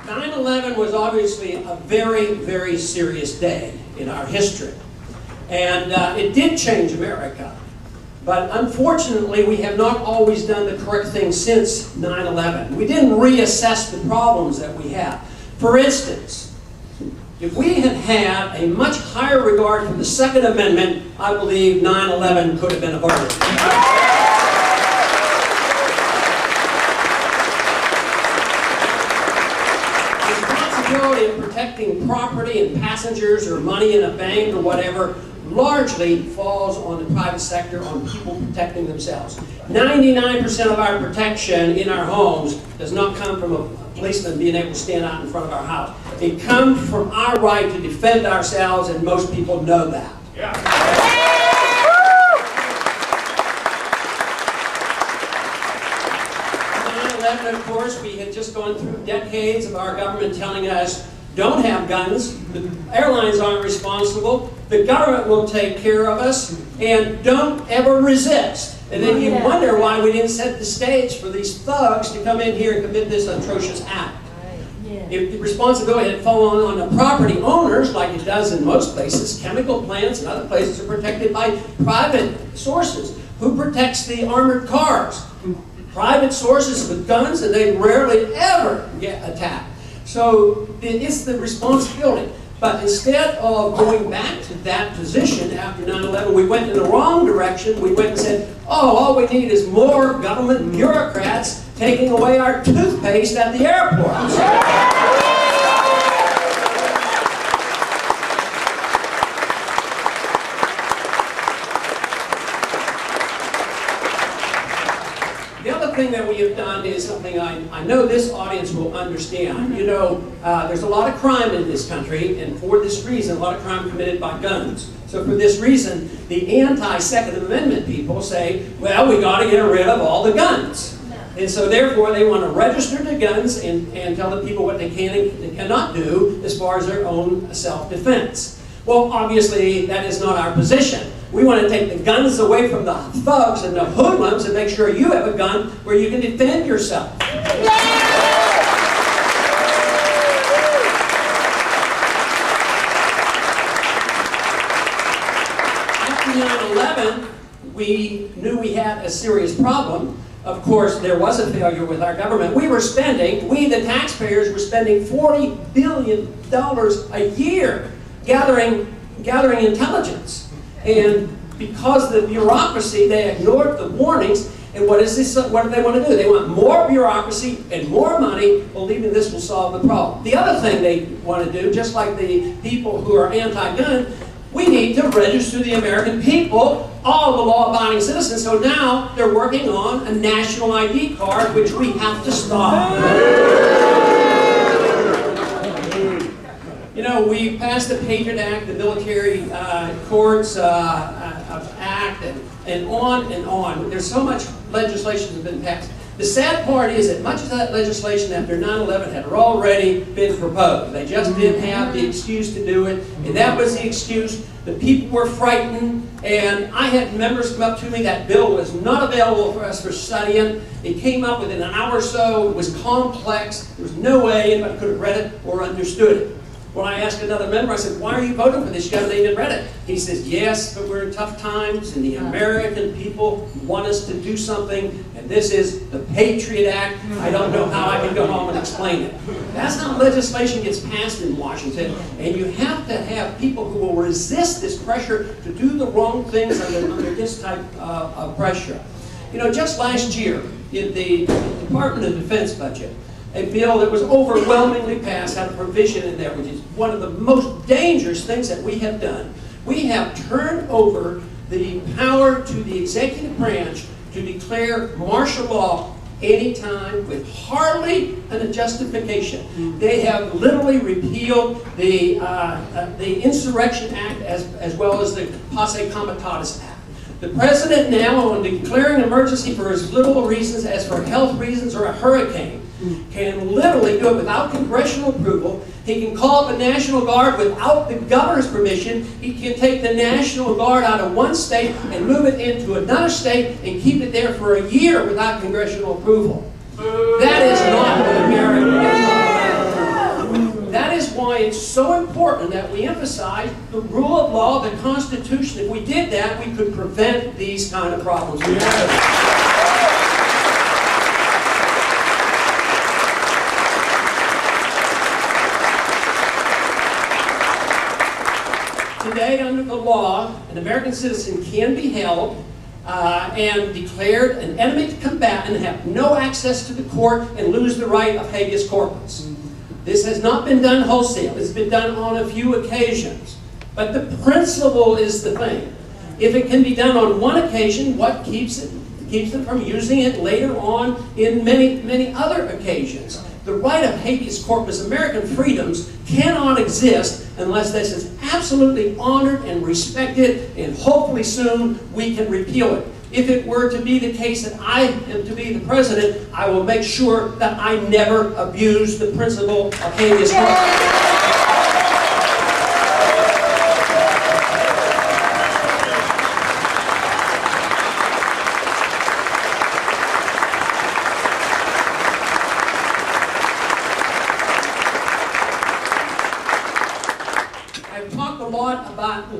9/11 was obviously a very, very serious day in our history. And it did change America. But unfortunately, we have not always done the correct thing since 9/11. We didn't reassess the problems that we have. For instance, if we had had a much higher regard for the Second Amendment, I believe 9/11 could have been averted. Responsibility of protecting property and passengers or money in a bank or whatever largely falls on the private sector, on people protecting themselves. 99% of our protection in our homes does not come from a policeman being able to stand out in front of our house. It comes from our right to defend ourselves, and most people know that. Yeah. 9/11, of course, we had just gone through decades of our government telling us, don't have guns, the airlines aren't responsible, the government will take care of us, and don't ever resist. And then you wonder why we didn't set the stage for these thugs to come in here and commit this atrocious act. If the responsibility had fallen on the property owners, like it does in most places, chemical plants and other places are protected by private sources. Who protects the armored cars? Private sources with guns, and they rarely ever get attacked. So it's the responsibility. But instead of going back to that position after 9/11, we went in the wrong direction. We went and said, oh, all we need is more government bureaucrats taking away our toothpaste at the airports. The other thing that we have done is something I know this audience will understand. You know, there's a lot of crime in this country, and for this reason, a lot of crime committed by guns. So for this reason, the anti-Second Amendment people say, well, we got to get rid of all the guns. And so therefore, they want to register the guns and tell the people what they can and cannot do as far as their own self-defense. Well, obviously, that is not our position. We want to take the guns away from the thugs and the hoodlums and make sure you have a gun where you can defend yourself. After 9/11, we knew we had a serious problem. Of course, there was a failure with our government. We, the taxpayers, were spending $40 billion a year gathering intelligence. And because of the bureaucracy, they ignored the warnings. And what do they want to do? They want more bureaucracy and more money, believing this will solve the problem. The other thing they want to do, just like the people who are anti-gun, we need to register the American people, all the law-abiding citizens. So now they're working on a national ID card, which we have to stop. You know, we passed the Patriot Act, the Military Courts Act, and on and on. There's so much legislation that's been passed. The sad part is that much of that legislation after 9/11 had already been proposed. They just didn't have the excuse to do it, and that was the excuse. The people were frightened, and I had members come up to me. That bill was not available for us for studying. It came up within an hour or so. It was complex. There was no way anybody could have read it or understood it. When I asked another member, I said, why are you voting for this? You haven't even read it. He says, yes, but we're in tough times, and the American people want us to do something, and this is the Patriot Act. I don't know how I can go home and explain it. That's how legislation gets passed in Washington, and you have to have people who will resist this pressure to do the wrong things under this type of pressure. You know, just last year, in the Department of Defense budget, a bill that was overwhelmingly passed had a provision in there, which is one of the most dangerous things that we have done. We have turned over the power to the executive branch to declare martial law anytime with hardly a justification. They have literally repealed the Insurrection Act as well as the Posse Comitatus Act. The president now, on declaring an emergency for as little reasons as for health reasons or a hurricane, can literally do it without congressional approval. He can call up the National Guard without the governor's permission. He can take the National Guard out of one state and move it into another state and keep it there for a year without congressional approval. That is not what America is. important that we emphasize the rule of law, the Constitution. If we did that, we could prevent these kind of problems. Today, under the law, an American citizen can be held and declared an enemy combatant, have no access to the court, and lose the right of habeas corpus. This has not been done wholesale. It's been done on a few occasions. But the principle is the thing. If it can be done on one occasion, what keeps them from using it later on in many other occasions? The right of habeas corpus, American freedoms, cannot exist unless this is absolutely honored and respected, and hopefully soon we can repeal it. If it were to be the case that I am to be the president, I will make sure that I never abuse the principle of habeas corpus. I've talked a lot about